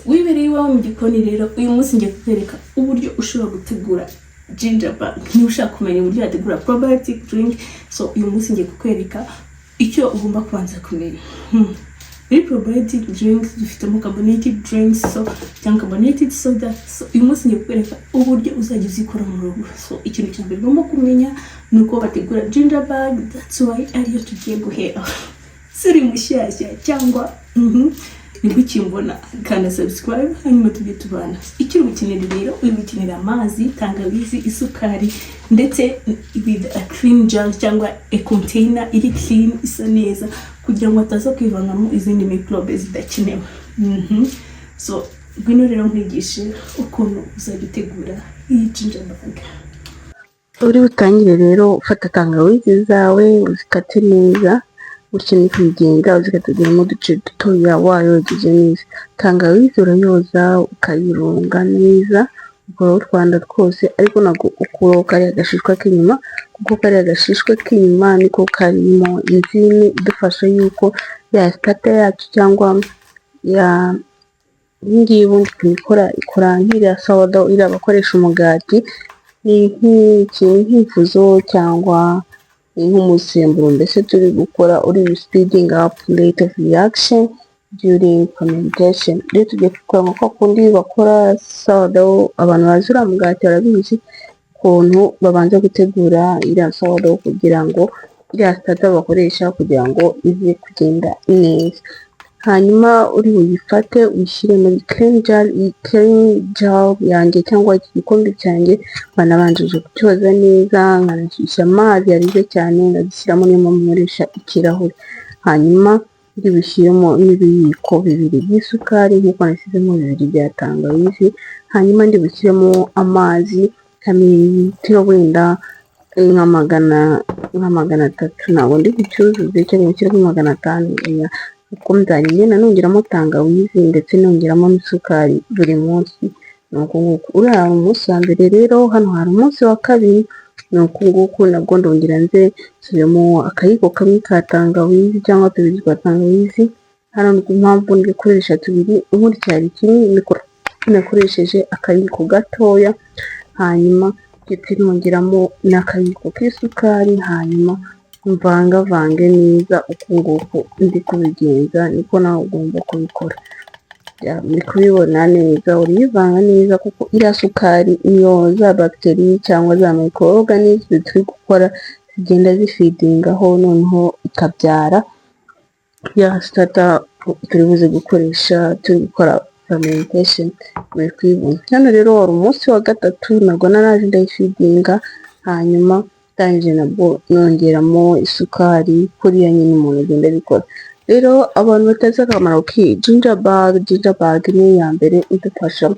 wibereye iwawe mu gikoni rero uyu munsi ngiye kukwereka uburyo ushobora gutegura ginger bag. Niba ushaka kumenya uburyo wategura probiotic drink, so uyu munsi ngiye kukwereka icyo ugomba kubanza kumenya. Muri probiotic drinks dufitemo carbonated drinks, so cyangwa carbonated soda. So uyu munsi ngiye kukwereka uburyo uzajya uzikora mu rugo. So ikintu cya mbere ugomba kumenya ni uko bategura ginger bag. That's why ariyo tugiye guhera. Suri mushyashya cyangwa nibwo ukimbona kanda subscribe hanyuma tujye tubana. Icyo ukenera rero ukenera amazi, tangawizi, isukari ndetse with a clean jar cyangwa a container iri clean isa neza kugira ngo ataza kwivangamo izindi microbe zidakenewe. So bwino rero nkwigishe ukuntu uzajya utegura iyi ginger bag. Uri butangire rero ufata tangawizi zawe uzikate neza, ukeneye kuyigenga uzikatagiramo uduce dutoya wayogeje neza. Tangawizi urayoza ukayirunga neza ukora utwanda twose, ariko ntabwo ukuraho kariya agashishwa k'inyuma, kuko kariya agashishwa k'inyuma niko karimo enzyme idufasha yuko ya starter yacu cyangwa ya ngiye ubundi ikora nk'iriya sourdough iriya bakoresha umugati, ni nk'ifuzo cyangwa nk'umusemburo mbese turi gukora uri speeding up rate of reaction during fermentation. Rero tugiye gukora nko kundi bakora sourdough, abantu bazura mugati barabizi ukuntu babanza gutegura iriya sourdough kugira ngo iriya starter bakoresha kugira ngo ize kugenda neza. Hanyuma uri buyifate uyishyire muri clean jar yanjye cyangwa iki gikombe cyanjye banabanjije kucyoza neza, nkanashyushya amazi yarize cyane nkagishyiramo n'imo nkoresha ikirahure. Hanyuma uri bushyiremo n'ibiyiko bibiri by'isukari nk'uko nashyizemo bibiri bya tangawizi. Hanyuma ndi bushyiremo amazi kamililitiro wenda nka magana atatu, ntabwo ndi bucyuzuze cyangwa nshyiremo 500 uko nzagenda nongeramo tangawizi ndetse nongeramo n'isukari buri munsi. Nuko nguko urara umunsi wa mbere rero, hano hari umunsi wa kabiri. Nuko nguko nabwo ndongera nze nsubiremo akayiko kamwe ka tangawizi cyangwa tubiri twa tangawizi. Hano ni impamvu ndikoresha tubiri, nkurikirana kimwe nakoresheje akayiko gatoya. Hanyuma ndetse nongeramo n'akayiko k'isukari, hanyuma mvange neza. Uko nguko ndi kubigenza niko nawe ugomba kubikora. Muri kubibona neza, uriyivanga neza kuko iriya sukari niyo za bacteria cyangwa za microorganisms turi gukora zigenda zifidingaho, noneho ikabyara ya starter turi buze gukoresha turi gukora fermentation. Muri kubibona hano rero wari umunsi wa gatatu, nabwo naraje ndayifidinga. Hanyuma tangije nabwo nongeramo isukari kuriya nyine umuntu agenda abikora. Rero abantu batazi akamaro ki ginger bag ni ya mbere idufasha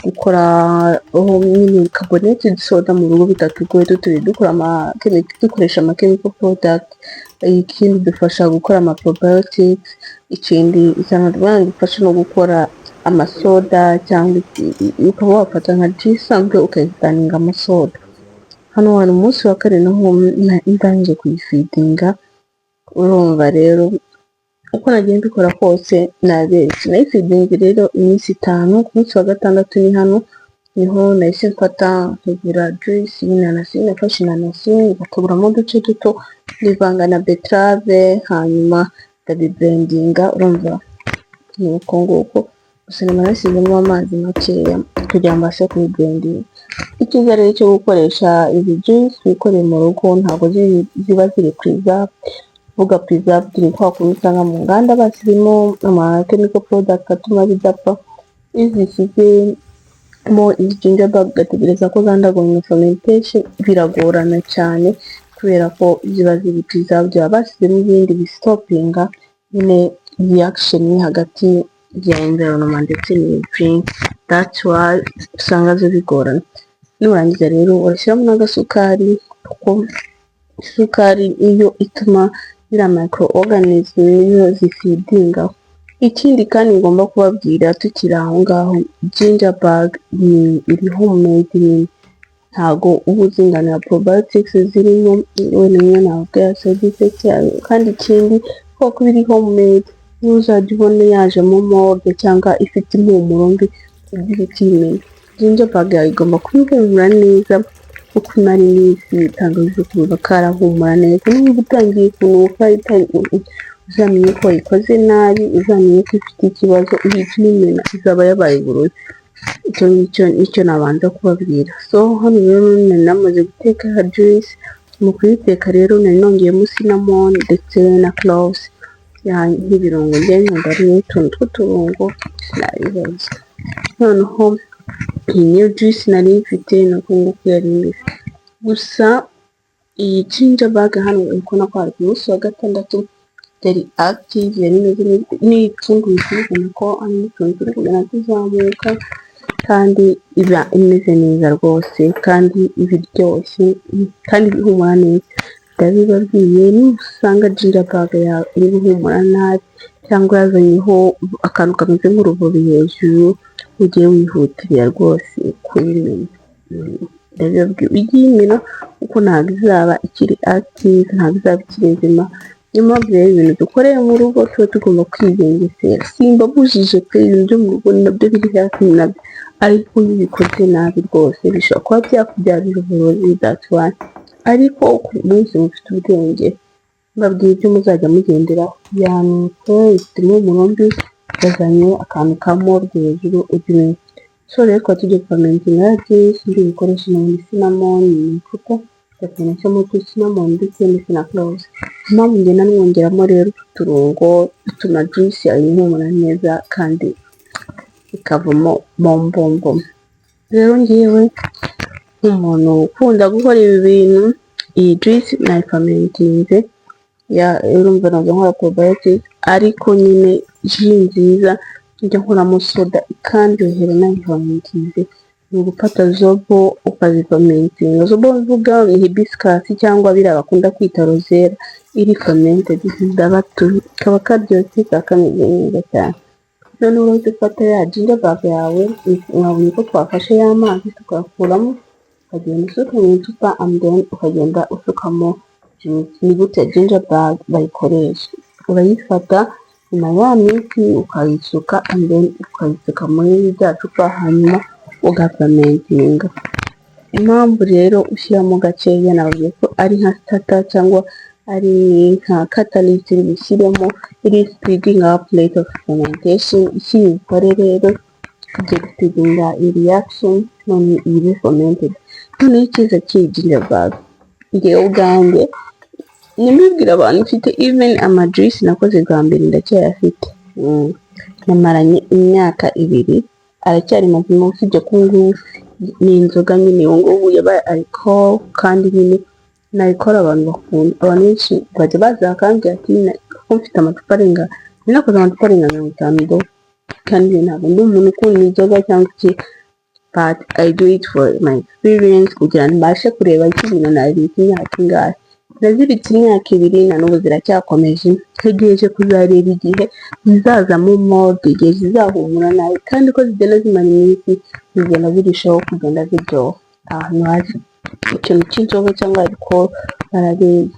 gukora nyine carbonated soda mu rugo bitatugoye, tutari dukoresha ama chemical product. Ikindi dufasha gukora ama probiotics, ikindi isanzwe dufasha no gukora amasoda cyangwa ukaba wafata nka juice isanzwe ukayitaninga amasoda. Hano hari umunsi wa kane naho ndangije kuyifidinga. Urumva rero uko nagiye mbikora kose naberetse nayifidinga rero iminsi 5. Ku munsi wa gatandatu ni hano niho nahise mfata ntegura juice y'inanasi. Nafashe inanasi ngateguramo uduce duto nivanga na betrave, hanyuma ndabiblendinga. Urumva nuko nguko gusa nashyizemo amazi makeya kugira ngo mbashe kubiblendinga. Icyiza rero cyo gukoresha izi juice wikoreye mu rugo ntabwo ziba ziri preserved. Vuga preserved ni kwa kumusanga mu nganda bashyirimo ama chemical product atuma bidapfa. Izishyizemo izi ginger bag gategereza ko zandagwa fermentation biragorana cyane kubera ko ziba ziri preserved. Bashyizemo ibindi bistopinga nyine reaction hagati ya environment ndetse ni drink. That's why usanga zo bigorana. Nurangiza rero urashyiramo n'agasukari kuko isukari iyo ituma ziriya microorganisms niyo zifidingaho. Ikindi kandi ngomba kubabwira tukiri aho ngaho, ginger bag iri homemade, ntago uba uzingana probiotics zirimo we nimwe ntabwo ya side effect yayo. Kandi ikindi kuko iri homemade ntuzajya ubona yajemo mode cyangwa ifite impumuro mbi ugira ukimenya. Ginger bag yawe igomba kubihumura neza uko imara iminsi, tangawizi kumva karahumura neza. Niba utangiye kunuka uzamenye ko ikoze nabi, uzamenye ko ifite ikibazo, uhita uyimena izaba yabaye uburozi. Icyo nicyo nabanza kubabwira. So hano rero nari namaze guteka juice. Mu kuyiteka rero nari nongeyemo cinnamon ndetse na cloves nk'ibirungo ngenda rero utuntu tw'uturungo sinabiheza. Noneho iyi niyo juice nari mfite nuko nguko yari imeze. Gusa iyi ginger bag hano urabona ko hari ku munsi wa gatandatu yari active, yari imeze n'ipfunduye ubona ko ari utuntu turi kugenda tuzamuka kandi iba imeze neza rwose kandi ibiryoshye kandi bihumura neza. Ndabibabwiye, niba usanga ginger bag yawe iri guhumura nabi cyangwa yazanyeho akantu kameze nk'urubobi hejuru, ugiye wihutira rwose kuyimena. Ndabibabwiye ujye uyimena kuko ntabwo izaba ikiri active, ntabwo izaba ikiri nzima. Niyo mpamvu rero ibintu dukoreye mu rugo tuba tugomba kwigengesera. Simbabujije pe, ibintu byo mu rugo nabyo biri hafi nabyo, ariko iyo ubikoze nabi rwose bishobora kuba byakubyarira uburozi. That's why. Ariko ku munsi mufite ubwenge mbabwiye ibyo muzajya mugenderaho. Yanitse ifite impumuro mbi, yazanye akantu ka mode hejuru ujye umenya. So rero twaba tugiye kumentinga juice, ibikoresho ni cinnamon, ni kuko gakeneshamo cinnamon ndetse na cloves. Impamvu ngenda mwongeramo rero uturungo dutuma juice yawe ihumura neza kandi ikavamo bombombo. Rero ngewe nk'umuntu ukunda gukora ibi bintu, iyi juice nayifamentinze urumva nazo nkora probiotics, ariko nyine ji nziza njya nkoramo soda ikandyohera nayifamentinze. Ni ugufata zobo ukazifamentinga. Zobo mvuga ni hibiscus cyangwa biriya bakunda kwita rosera, iri fermented, kaba karyoshye kameze neza cyane. Noneho urazifata ya ginger bag yawe, mwabonye ko twafashe y'amazi tukayakuramo, ukagenda usuka mu icupa and then ukagenda usukamo juice. Ni gute ginger bag bayikoresha? Urayifata nyuma ya minsi ukayisuka and then ukayisuka muri rya cupa, hanyuma ugafamentinga. Impamvu rero ushyiramo gakeya navuze ko ari nka starter cyangwa ari nka catalyst bishyiremo, iri speeding up rate of fermentation. Iki ikore rero kujya gutegura reaction none ibe fermented. None icyiza cy'iyi ginger bag, ngewe ubwanjye nimubwira abantu mfite even amajuice nakoze bwa mbere ndacyayafite. Namaranye imyaka 2 aracyari mazima, usibye ko ngubu ni inzoga nyine ngubu yabaye alcohol kandi nyine nayikora abantu bakunda. Abantu benshi bajya baza kandi ati mfite amacupa arenga, ninakoze amacupa arenga 50 kandi ntabwo ndi umuntu ukunda inzoga cyangwa iki, but I do it for my experience kugira ngo mbashe kureba ikintu nabitse imyaka ingahe. Nazibitse imyaka 2 na n'ubu ziracyakomeje, ntegereje kuzareba igihe zizazamo mode, igihe zizahumura nabi kandi ko zigenda zimara iminsi zigenda zirushaho kugenda ziryoha. Ahantu haje ikintu cy'inzoga cyangwa alcohol barabizi.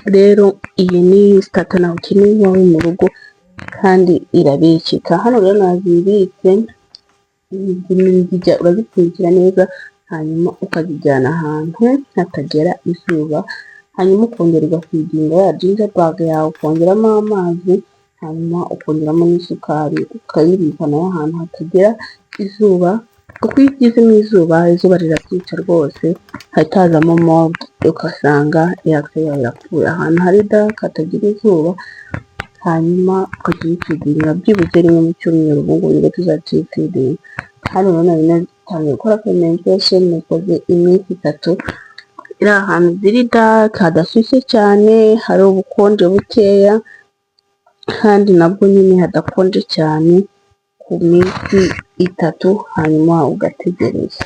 Rero iyi ni starter nawe ukeneye iwawe mu rugo kandi irabikika. Hano rero nazibitse, urazipfundikira neza, hanyuma ukazijyana ahantu hatagera izuba, hanyuma ukongera ugafidinga ya ginger bag yawe, ukongeramo amazi, hanyuma ukongeramo n'isukari, ukayibika nayo ahantu hatagera izuba. Kuko iyo ugezemo izuba rirabyica rwose, hahita hazamo mode, ugasanga reaction yawe irapfuye. Ahantu hari dark hatagira izuba, hanyuma ukajya uyifidinga byibuze rimwe mu cyumweru. Ubu ngubu nibwo tuzakifidinga. Hano rero nari natangiye gukora fermentation, nakoze iminsi 3, iri ahantu ziri dark, hadashyushye cyane, hari ubukonje bukeya kandi nabwo nyine hadakonje cyane, ku minsi 3, hanyuma ugategereza.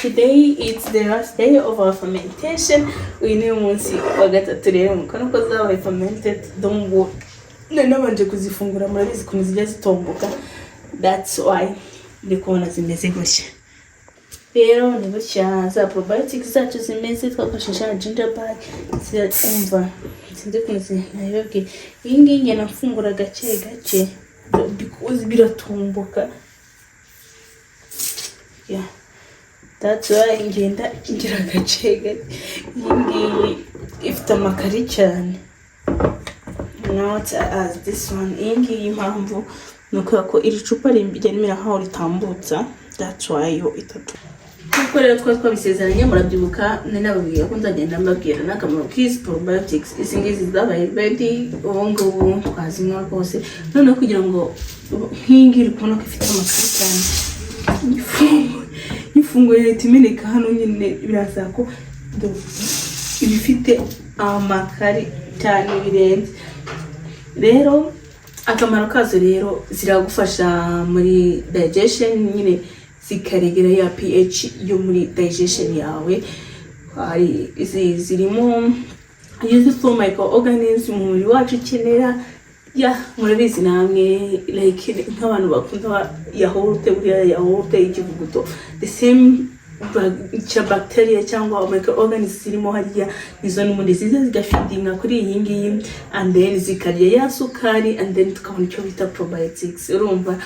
Today it's the last day of our fermentation. Uyu ni umunsi wa 3 rero mukano ko zabaye fermented. Dongo nabanje kuzifungura, murabizi ukuntu zijya zitomboka, that's why ndi kubona zimeze gutya. rero ni gutya za probiotics zacu zimeze twakoresheje ginger bark zirumva sinzi kunzi nayobye iyi ngiyi nafungura gake gake because biratumbuka yeah that's why ngenda ngira gake gake iyi ngiyi ifite amakari cyane not as this one iyi ngiyi impamvu nuko ko iri cupa rimera nkaho ritambutsa that's why yo itatu kuko rero twabisezeranye murabyibuka n'ababwiye ko nzagenda mbabwira n'akamaro k'izi probiotics izi ngizi zabaye ready ubungubu twazinywa rwose none kugira ngo nk'ingiri kubona ko ifite amakari cyane ifunguye timeneka hano nyine biraza ko ibifite amakari cyane birenze rero akamaro kazo rero ziragufasha muri digestion nyine zikaregera ya pH yo muri digestion yawe hari zirimo useful microorganisms umubiri wacu ukenera ya murabizi namwe like nk'abantu bakunda yahurute buriya yahurute ikivuguto the same bacteria cyangwa microorganisms zirimo hariya izo n'umundi ziza zigafidinga kuri iyi ngiyi and then zikarya ya sukari and then tukabona icyo bita probiotics urumva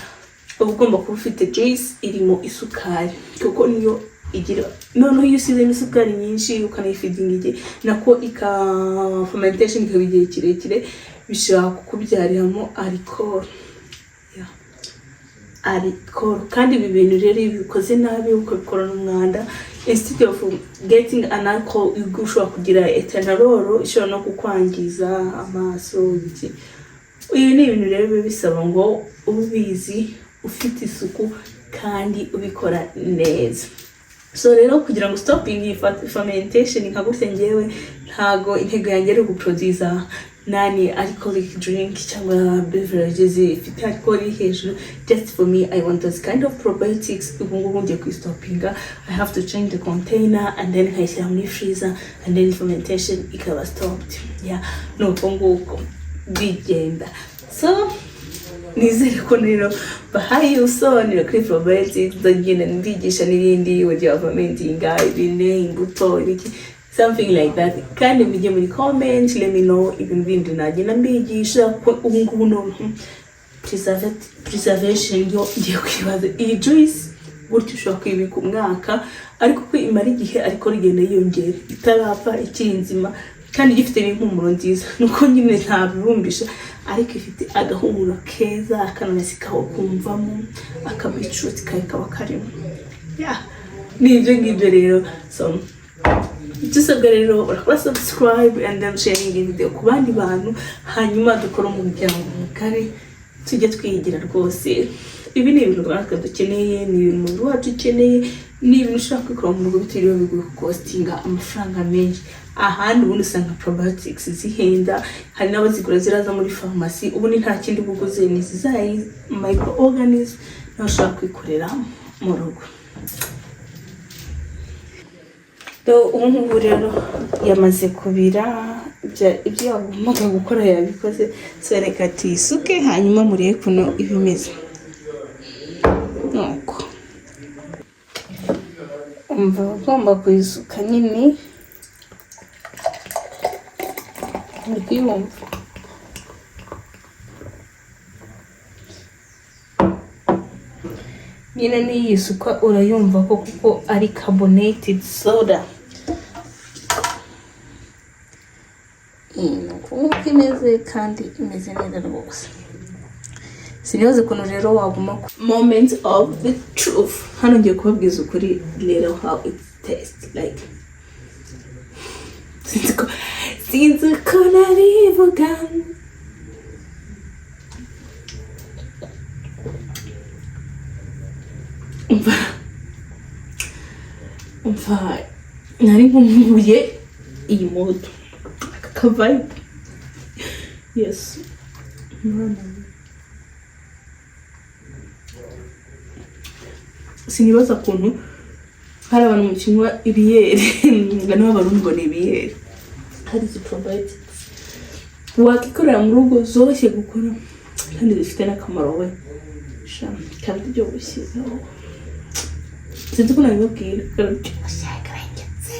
ugomba kuba ufite juice irimo isukari kuko niyo igira noneho iyo usizemo isukari nyinshi ukanayifidinga igihe nako fermentation ikabigiye kirekire bishaka kubyariramo alcohol alcohol kandi ibi bintu rero bikoze nabi ukabikorana umwanda instead of getting an alcohol ushobora kugira ethanol ishobora no kukwangiza amaso iki ibi ni ibintu rero bisaba ngo ubizi ufite isuku kandi ubikora neza so rero kugira ngo stopping fermentation nkagutse ngewe ntago intego yanjye ari guproduce nani alcoholic drink cyangwa beverages ifite alcohol hejuru just for me I want those kind of probiotics ubungubu ngiye kwistoppinga I have to change the container and then nkayishyira muri freezer and then fermentation ikaba stopped yeah nuko nguko bigenda so nizere ko rero bahaye usobanura kuri probiotics ndagenda ndigisha n'ibindi uburyo fermentinga ibine imbuto ibiki something like that kandi mujye muri comment let me know ibintu bindi nagenda mbigisha ko ubungubu no preservation yo ngiye kwibaza iyi juice gutyo ushobora kwibika umwaka ariko ko imara igihe ariko rigenda yiyongera itarapfa ikinzima kandi gifite n'impumuro nziza nuko nyine ntabibumbisha ariko ifite agahumuro keza akanonesi kawo kumvamo akabicuti kaba karimo yeah nibyo ngibyo rero so dusabwa rero urakora subscribe and then sharing video ku bandi bantu hanyuma dukora umuryango mugari tujye twigira rwose ibi ni ibintu natwe dukeneye ni ibintu wacu ukeneye ni ibintu ushaka kwikora mu rugo bitiriwe bigukostinga amafaranga menshi ahandi ubundi usanga probiotics zihenda hari n'abazigura ziraza muri pharmacy ubundi nta kindi buguze ni zizayi microorganisms nashaka kwikorera mu rugo ubu rero yamaze kubira ibyo yagombaga gukora yabikoze so reka tuyisuke hanyuma murebe kuno ibimeze nuko umva ugomba kuyisuka nyine ndiyumva nyine niyisuka urayumva ko kuko ari carbonated soda uko imeze kandi imeze neza rwose sinibaze ukuntu rero waguma moment of the truth hano ngiye kubabwiza ukuri rero how it tastes like sinzi ko narivuga umva nari nkumbuye iyi moto vibe yes sinibaza kuntu hari abantu mu kinywa ibiyere ngano abarundi ngo ni ibiyere hari izi probiotics wakikorera mu rugo zoroshye gukora kandi zifite n'akamaro we kandi byoroshye sinzi ko nabibabwira kiryoshye karengetse.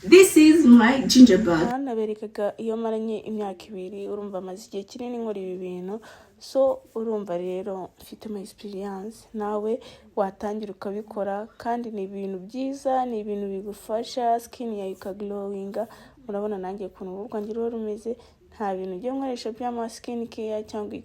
This is my ginger bag. Naberekaga iyo maranye imyaka 2 urumva amaze igihe kinini nkora ibi bintu, so urumva rero mfite ama experience, nawe watangira ukabikora kandi ni ibintu byiza, ni ibintu bigufasha skin yawe ikaglowinga. Murabona nanjye ukuntu uruhu rwanjye ruba rumeze, nta bintu byo nkoresha by'ama skin care cyangwa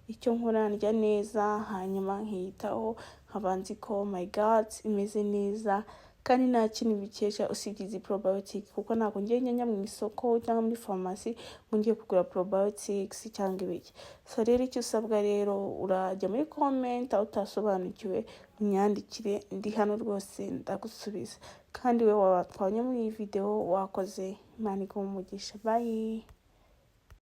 icyo nkora ndya neza hanyuma nkiyitaho nkabanzi ko my god imeze neza kandi nta kintu bikesha usibye izi probiotics, kuko ntabwo ngiye njya mu isoko cyangwa muri pharmacy ngo ngiye kugura probiotics cyangwa ibiki. So rero icyo usabwa rero urajya muri comment aho utasobanukiwe unyandikire, ndi hano rwose ndagusubiza. Kandi we watwanye muri iyi video wakoze, Imana iguhe umugisha. Bye.